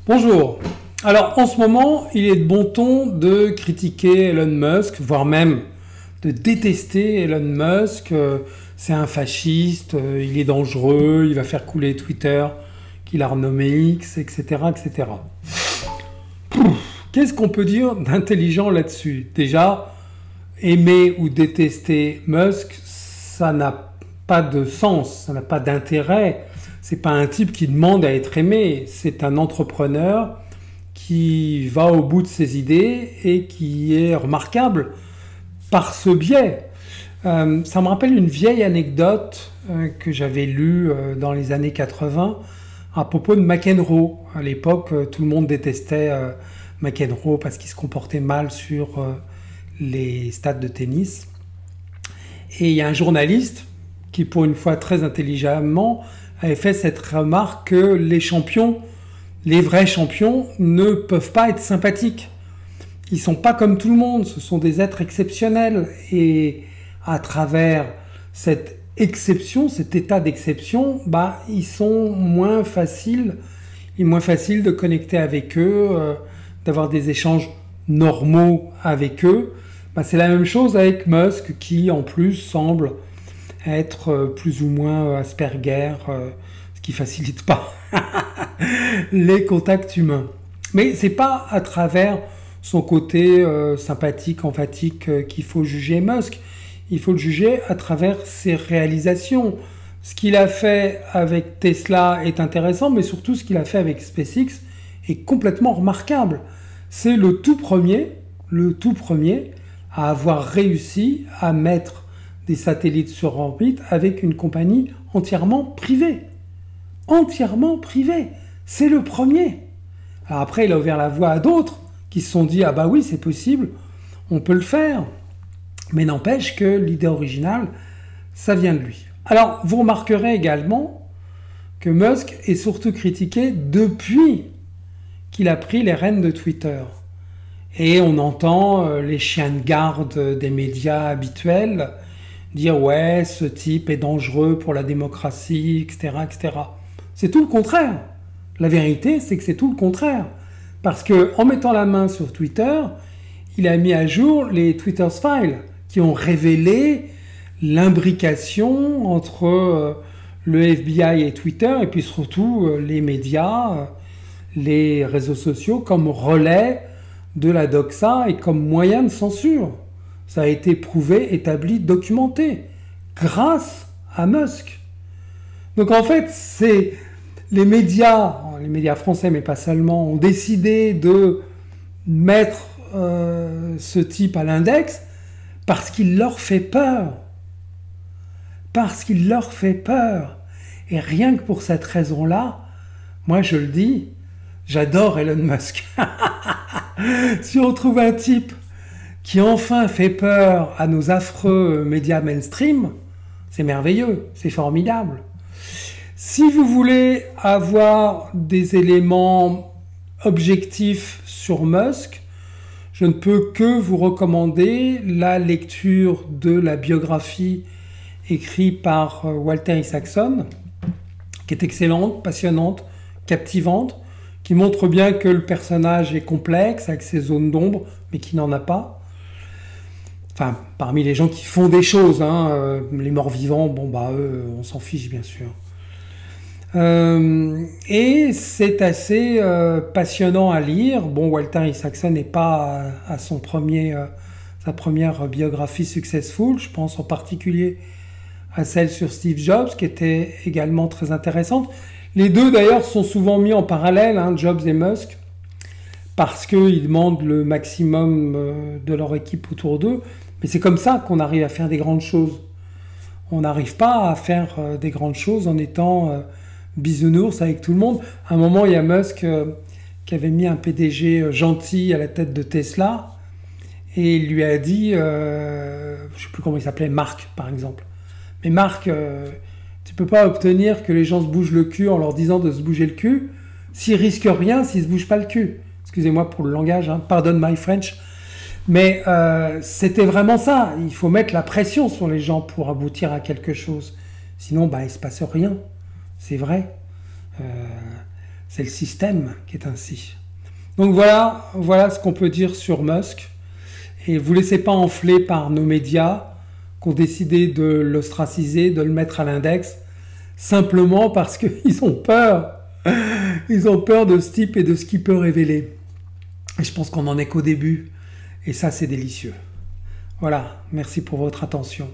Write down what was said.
Bonjour. Alors en ce moment, il est de bon ton de critiquer Elon Musk, voire même de détester Elon Musk. C'est un fasciste, il est dangereux, il va faire couler Twitter, qu'il a renommé X, etc. etc. Qu'est-ce qu'on peut dire d'intelligent là-dessus? Déjà, aimer ou détester Musk, ça n'a pas de sens, ça n'a pas d'intérêt. C'est pas un type qui demande à être aimé, c'est un entrepreneur qui va au bout de ses idées et qui est remarquable par ce biais. Ça me rappelle une vieille anecdote que j'avais lue dans les années 80 à propos de McEnroe. À l'époque, tout le monde détestait McEnroe parce qu'il se comportait mal sur les stades de tennis. Et il y a un journaliste qui, pour une fois très intelligemment, avait fait cette remarque que les champions, les vrais champions, ne peuvent pas être sympathiques. Ils sont pas comme tout le monde, ce sont des êtres exceptionnels. Et à travers cette exception, cet état d'exception, ils sont moins faciles, il est moins facile de connecter avec eux, d'avoir des échanges normaux avec eux. C'est la même chose avec Musk qui, en plus, semble être plus ou moins Asperger, ce qui facilite pas les contacts humains. Mais c'est pas à travers son côté sympathique, emphatique qu'il faut juger Musk. Il faut le juger à travers ses réalisations. Ce qu'il a fait avec Tesla est intéressant, mais surtout ce qu'il a fait avec SpaceX est complètement remarquable. C'est le tout premier à avoir réussi à mettre des satellites sur orbite avec une compagnie entièrement privée. Entièrement privée. C'est le premier. Alors après, il a ouvert la voie à d'autres qui se sont dit « Ah bah oui, c'est possible, on peut le faire ». Mais n'empêche que l'idée originale, ça vient de lui. Alors, vous remarquerez également que Musk est surtout critiqué depuis qu'il a pris les rênes de Twitter. Et on entend les chiens de garde des médias habituels dire « Ouais, ce type est dangereux pour la démocratie, etc. etc. » C'est tout le contraire. La vérité, c'est que c'est tout le contraire. Parce qu'en mettant la main sur Twitter, il a mis à jour les Twitter's Files qui ont révélé l'imbrication entre le FBI et Twitter et puis surtout les médias, les réseaux sociaux comme relais de la doxa et comme moyen de censure. Ça a été prouvé, établi, documenté grâce à Musk. Donc en fait, c'est les médias français mais pas seulement, ont décidé de mettre ce type à l'index parce qu'il leur fait peur. Parce qu'il leur fait peur. Et rien que pour cette raison-là, moi je le dis, j'adore Elon Musk. Si on trouve un type qui enfin fait peur à nos affreux médias mainstream, c'est merveilleux, c'est formidable. Si vous voulez avoir des éléments objectifs sur Musk, je ne peux que vous recommander la lecture de la biographie écrite par Walter Isaacson, qui est excellente, passionnante, captivante, qui montre bien que le personnage est complexe, avec ses zones d'ombre, mais qui n'en a pas. Enfin, parmi les gens qui font des choses, les morts-vivants, eux, on s'en fiche bien sûr. Et c'est assez passionnant à lire. Bon, Walter Isaacson n'est pas à sa première biographie successful. Je pense en particulier à celle sur Steve Jobs, qui était également très intéressante. Les deux, d'ailleurs, sont souvent mis en parallèle, Jobs et Musk, parce qu'ils demandent le maximum de leur équipe autour d'eux. Mais c'est comme ça qu'on arrive à faire des grandes choses. On n'arrive pas à faire des grandes choses en étant bisounours avec tout le monde. À un moment, il y a Musk qui avait mis un PDG gentil à la tête de Tesla et il lui a dit, je ne sais plus comment il s'appelait, Marc par exemple. Mais Marc, tu peux pas obtenir que les gens se bougent le cul en leur disant de se bouger le cul s'ils risquent rien, s'ils se bougent pas le cul. Excusez-moi pour le langage, pardon my French. Mais c'était vraiment ça. Il faut mettre la pression sur les gens pour aboutir à quelque chose. Sinon, il se passe rien. C'est vrai. c'est le système qui est ainsi. Donc voilà ce qu'on peut dire sur Musk. Et vous ne laissez pas enfler par nos médias qui ont décidé de l'ostraciser, de le mettre à l'index, simplement parce qu'ils ont peur. Ils ont peur de ce type et de ce qu'il peut révéler. Et je pense qu'on n'en est qu'au début. Et ça, c'est délicieux. Voilà, merci pour votre attention.